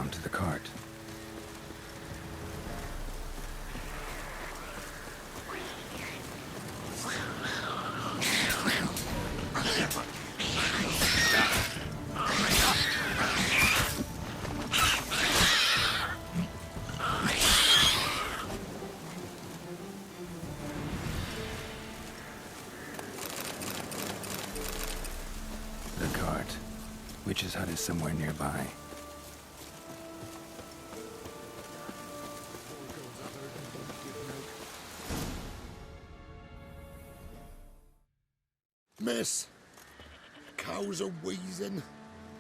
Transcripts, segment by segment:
bound to the cart. The cart. Witch's hut is somewhere nearby. Miss, cows are wheezing,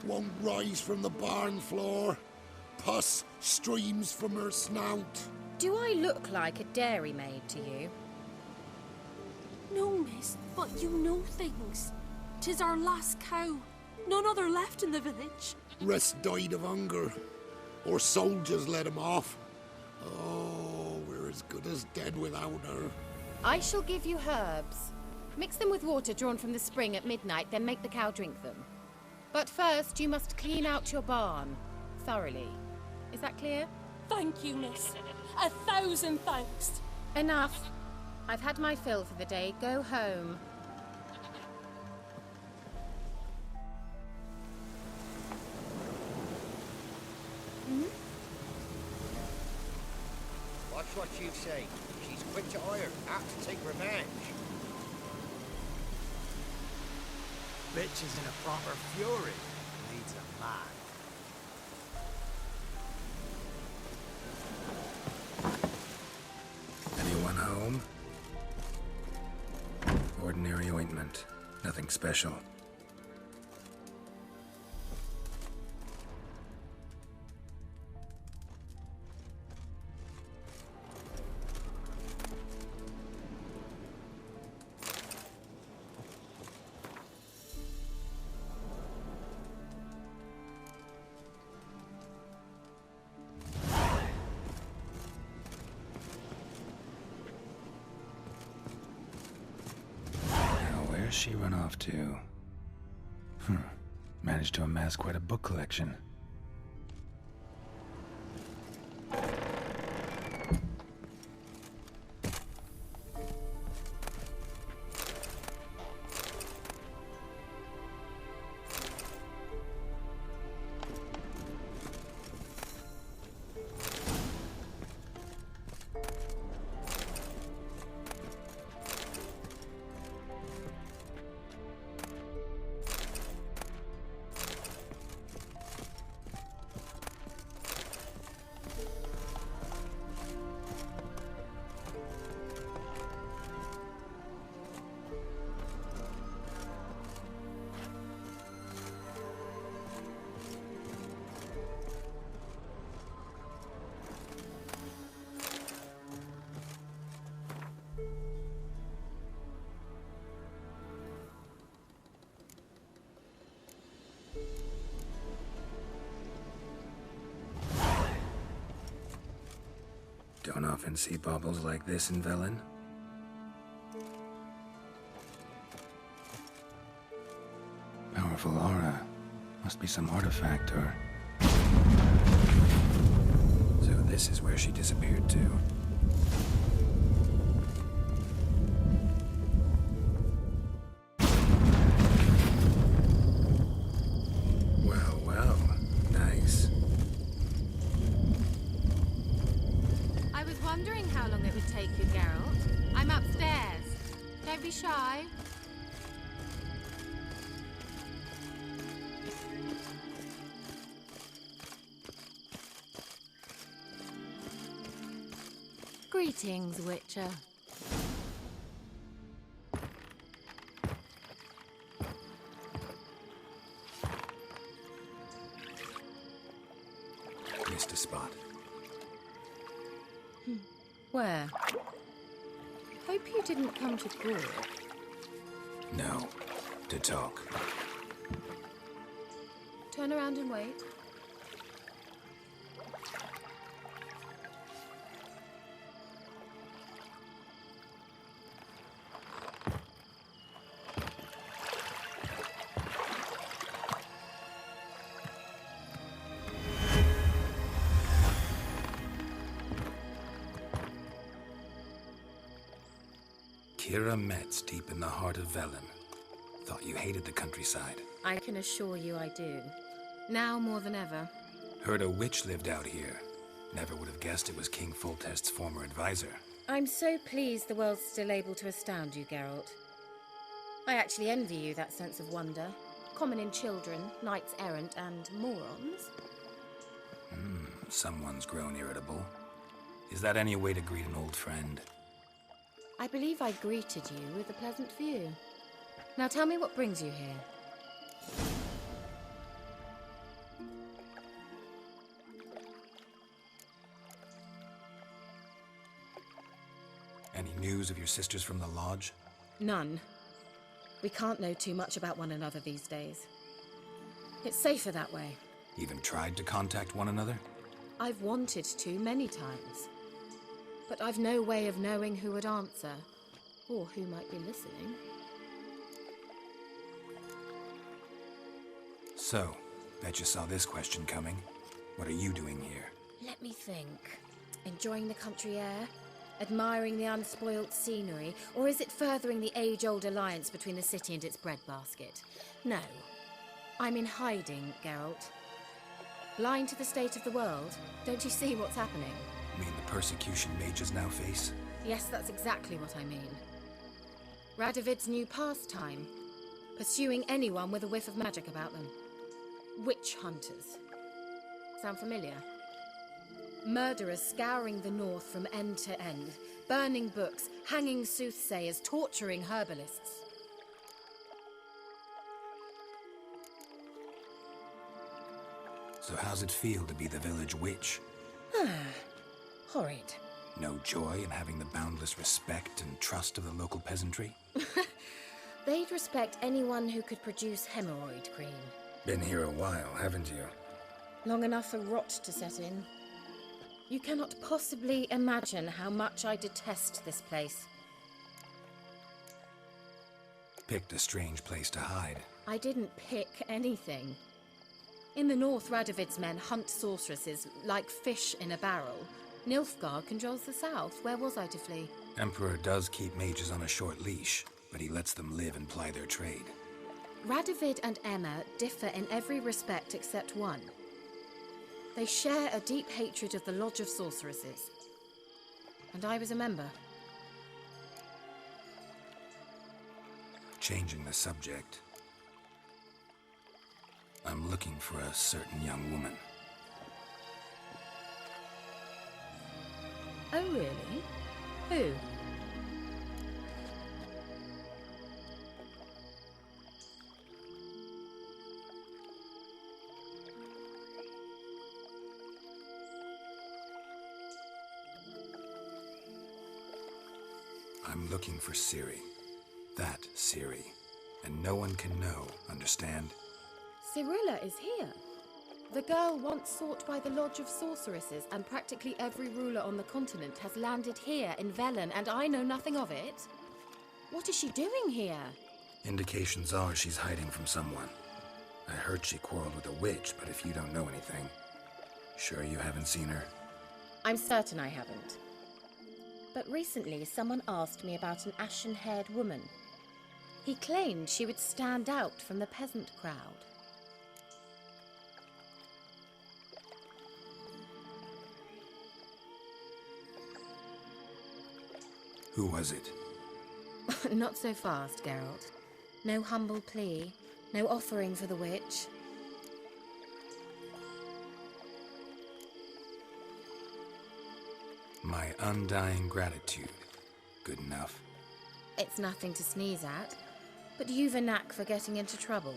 won't rise from the barn floor. Pus streams from her snout. Do I look like a dairymaid to you? No, miss, but you know things. 'Tis our last cow. None other left in the village. Rest died of hunger, or soldiers let him off. Oh, we're as good as dead without her. I shall give you herbs. Mix them with water drawn from the spring at midnight, then make the cow drink them. But first, you must clean out your barn thoroughly. Is that clear? Thank you, miss. 1,000 thanks. Enough. I've had my fill for the day. Go home. Watch what you say. She's quick to ire, apt to take revenge. Bitch is in a proper fury. Needs a man. Anyone home? Ordinary ointment. Nothing special. Where's she run off to? Managed to amass quite a book collection. Don't often see baubles like this in Velen. Powerful aura. Must be some artifact or... So this is where she disappeared to. Well, well. Nice. I was wondering how long it would take you, Geralt. I'm upstairs. Don't be shy. Greetings, Witcher. Missed a spot. Where? Hope you didn't come to Gore. No. To talk. Turn around and wait. Kira Metz, deep in the heart of Velen. Thought you hated the countryside. I can assure you I do. Now more than ever. Heard a witch lived out here. Never would have guessed it was King Foltest's former advisor. I'm so pleased the world's still able to astound you, Geralt. I actually envy you that sense of wonder. Common in children, knights errant, and morons. Someone's grown irritable. Is that any way to greet an old friend? I believe I greeted you with a pleasant view. Now tell me what brings you here. Any news of your sisters from the lodge? None. We can't know too much about one another these days. It's safer that way. Even tried to contact one another? I've wanted to many times. But I've no way of knowing who would answer, or who might be listening. So, bet you saw this question coming. What are you doing here? Let me think. Enjoying the country air? Admiring the unspoilt scenery? Or is it furthering the age-old alliance between the city and its breadbasket? No. I'm in hiding, Geralt. Blind to the state of the world? Don't you see what's happening? You mean the persecution mages now face? Yes, that's exactly what I mean. Radovid's new pastime. Pursuing anyone with a whiff of magic about them. Witch hunters. Sound familiar? Murderers scouring the north from end to end. Burning books, hanging soothsayers, torturing herbalists. So how's it feel to be the village witch? Horrid. No joy in having the boundless respect and trust of the local peasantry? They'd respect anyone who could produce hemorrhoid cream. Been here a while, haven't you? Long enough for rot to set in. You cannot possibly imagine how much I detest this place. Picked a strange place to hide. I didn't pick anything. In the north, Radovid's men hunt sorceresses like fish in a barrel. Nilfgaard controls the south. Where was I to flee? Emperor does keep mages on a short leash, but he lets them live and ply their trade. Radovid and Emma differ in every respect except one. They share a deep hatred of the Lodge of Sorceresses. And I was a member. Changing the subject. I'm looking for a certain young woman. Oh, really? Who? I'm looking for Ciri. That Ciri. And no one can know, understand? Cirilla is here. The girl once sought by the Lodge of Sorceresses, and practically every ruler on the continent has landed here in Velen, and I know nothing of it. What is she doing here? Indications are she's hiding from someone. I heard she quarreled with a witch, but if you don't know anything, sure you haven't seen her? I'm certain I haven't. But recently someone asked me about an ashen-haired woman. He claimed she would stand out from the peasant crowd. Who was it? Not so fast, Geralt. No humble plea, no offering for the witch. My undying gratitude. Good enough. It's nothing to sneeze at, but you've a knack for getting into trouble.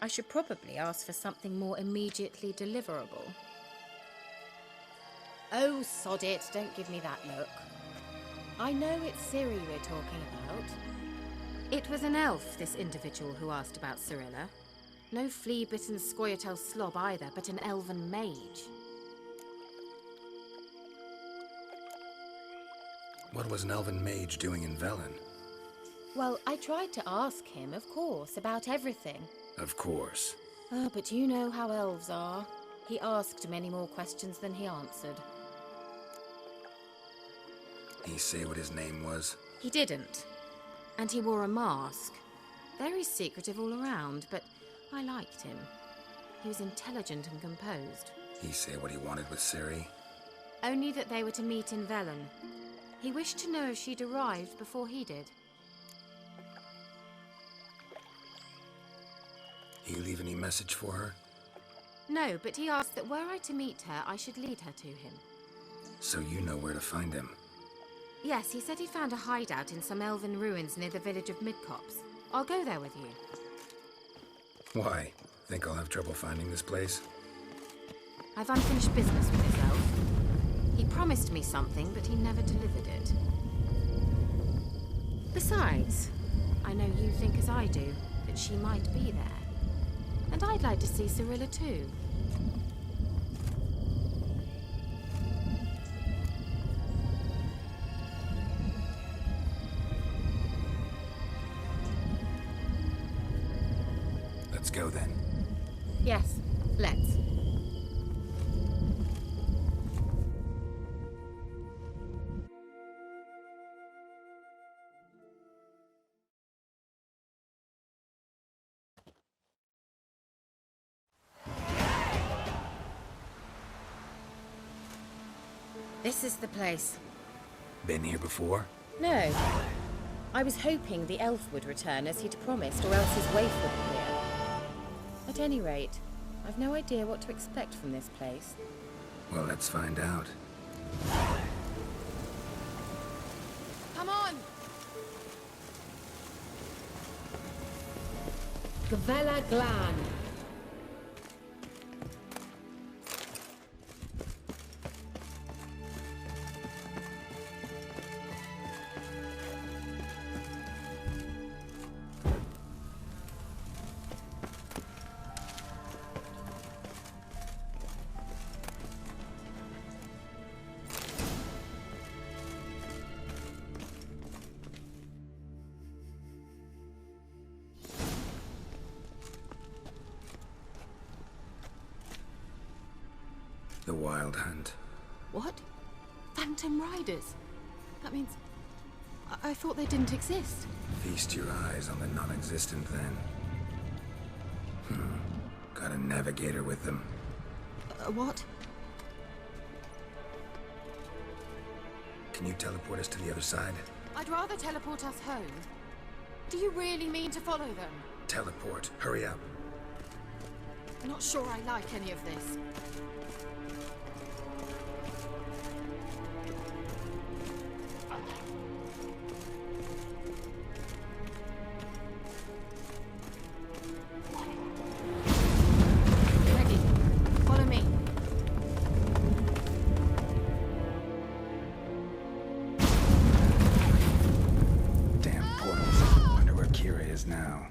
I should probably ask for something more immediately deliverable. Oh, sod it, don't give me that look. I know it's Ciri we're talking about. It was an elf, this individual who asked about Cirilla. No flea-bitten Scoia'tael slob either, but an elven mage. What was an elven mage doing in Velen? Well, I tried to ask him, of course, about everything. Of course. Oh, but you know how elves are. He asked many more questions than he answered. He say what his name was? He didn't. And he wore a mask. Very secretive all around, but I liked him. He was intelligent and composed. He say what he wanted with Ciri? Only that they were to meet in Velen. He wished to know if she'd arrived before he did. He leave any message for her? No, but he asked that were I to meet her, I should lead her to him. So you know where to find him? Yes, he said he found a hideout in some elven ruins near the village of Midcopse. I'll go there with you. Why? Think I'll have trouble finding this place? I've unfinished business with this elf. He promised me something, but he never delivered it. Besides, I know you think as I do, that she might be there. And I'd like to see Cirilla too. Let's go then. Yes, let's. This is the place. Been here before? No. I was hoping the elf would return as he'd promised, or else his waif would appear. At any rate, I've no idea what to expect from this place. Well, let's find out. Come on! Gavella Glan. The Wild Hunt. What? Phantom Riders? That means... I thought they didn't exist. Feast your eyes on the non-existent then. Got a navigator with them. What? Can you teleport us to the other side? I'd rather teleport us home. Do you really mean to follow them? Teleport. Hurry up. Not sure I like any of this. Ready. Follow me. Damn portals. Wonder where Kira is now.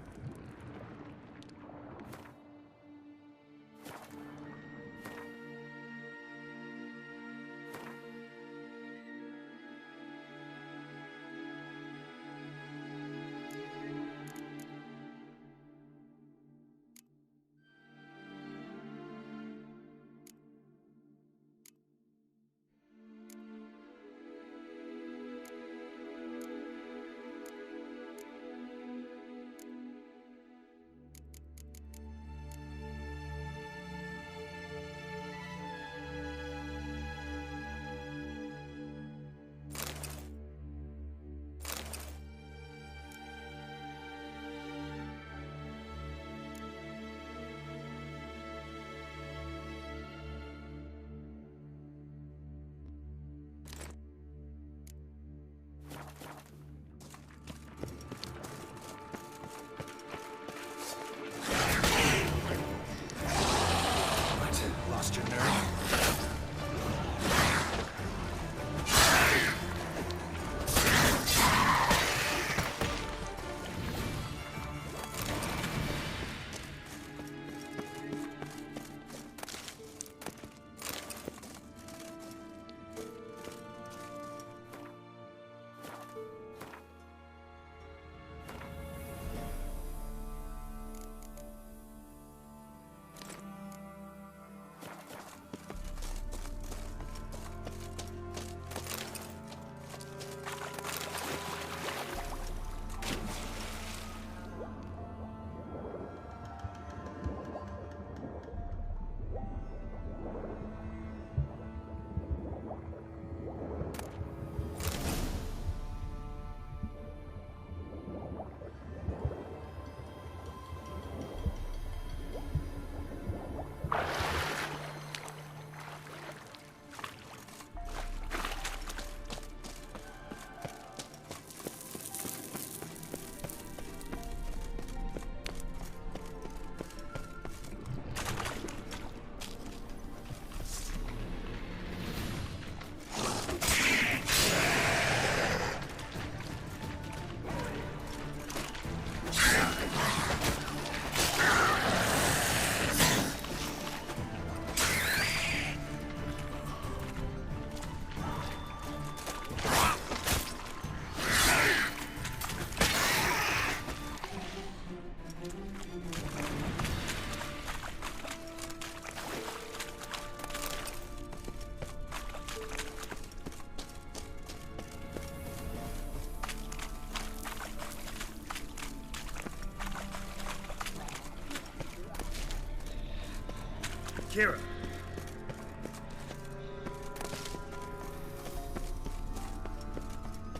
Kira.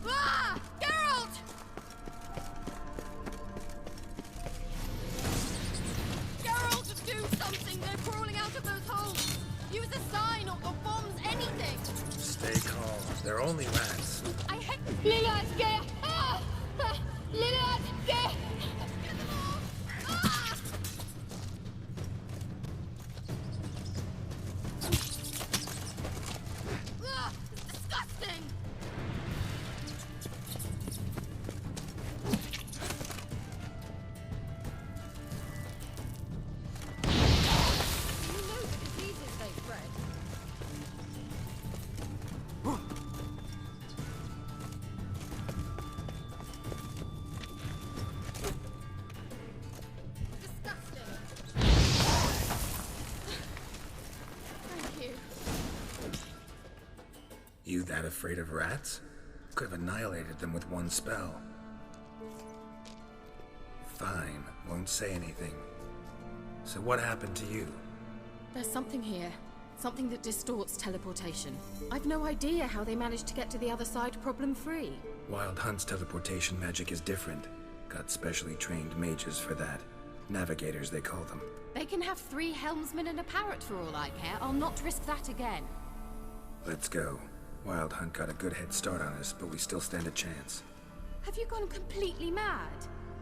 Ah! Geralt! Geralt, do something! They're crawling out of those holes! Use a sign or bombs, anything! Stay calm. They're only rats. I hate... Lilad, get! Ah! Lilad, get! Get them off! Ah! Ah! It's disgusting! You know the diseases they spread. Disgusting. Thank you. You that afraid of rats? Could have annihilated them with one spell. Fine, won't say anything. So what happened to you? There's something here. Something that distorts teleportation. I've no idea how they managed to get to the other side problem-free. Wild Hunt's teleportation magic is different. Got specially trained mages for that. Navigators, they call them. They can have 3 helmsmen and a parrot for all I care. I'll not risk that again. Let's go. Wild Hunt got a good head start on us, but we still stand a chance. Have you gone completely mad?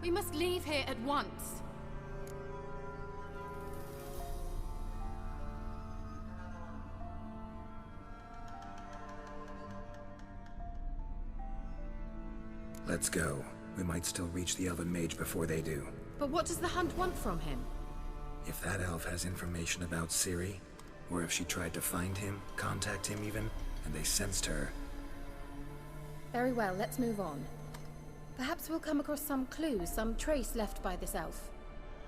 We must leave here at once. Let's go. We might still reach the Elven Mage before they do. But what does the Hunt want from him? If that elf has information about Ciri, or if she tried to find him, contact him even, and they sensed her, Very well, let's move on. Perhaps we'll come across some clues, some trace left by this elf.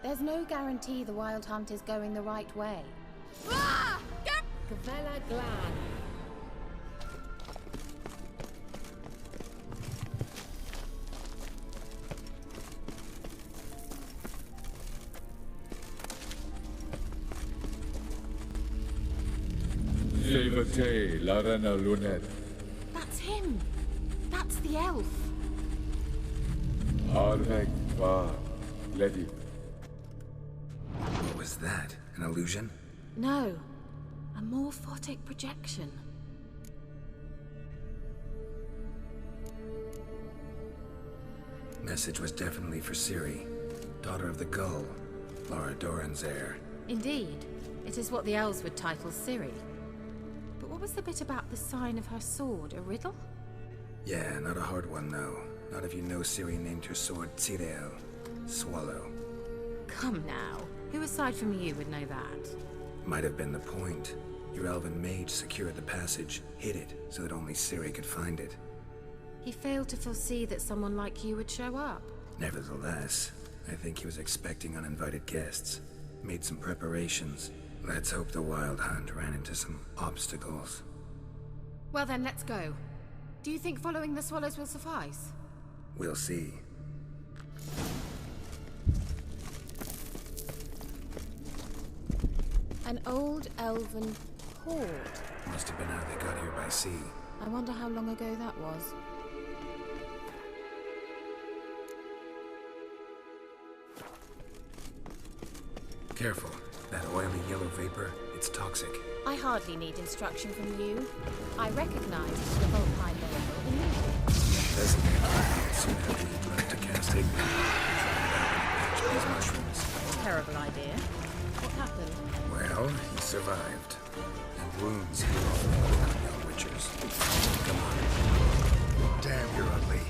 There's no guarantee the Wild Hunt is going the right way. Ah! Gavella Glan. Silvete, Larena Lunet, That's him! That's the elf! Arvek Va, Ledi. what was that? An illusion? No. A morphotic projection. Message was definitely for Ciri, daughter of the Gull, Lara Doran's heir. Indeed. It is what the elves would title Ciri. But what was the bit about the sign of her sword? A riddle? Yeah, not a hard one though. Not if you know Ciri named her sword Tirel, Swallow. Come now. Who aside from you would know that? Might have been the point. Your elven mage secured the passage, hid it, so that only Ciri could find it. He failed to foresee that someone like you would show up. Nevertheless, I think he was expecting uninvited guests. Made some preparations. Let's hope the Wild Hunt ran into some obstacles. Well then, let's go. Do you think following the swallows will suffice? We'll see. An old elven hoard. Must have been how they got here by sea. I wonder how long ago that was. Careful. That oily yellow vapor, it's toxic. I hardly need instruction from you. I recognize the Volpine miracle immediately. Doesn't it? Soon after you left to cast Igni, patch these mushrooms. Terrible idea. What happened? Well, he survived. And wounds heal off the young witchers. Come on. Damn, you're ugly.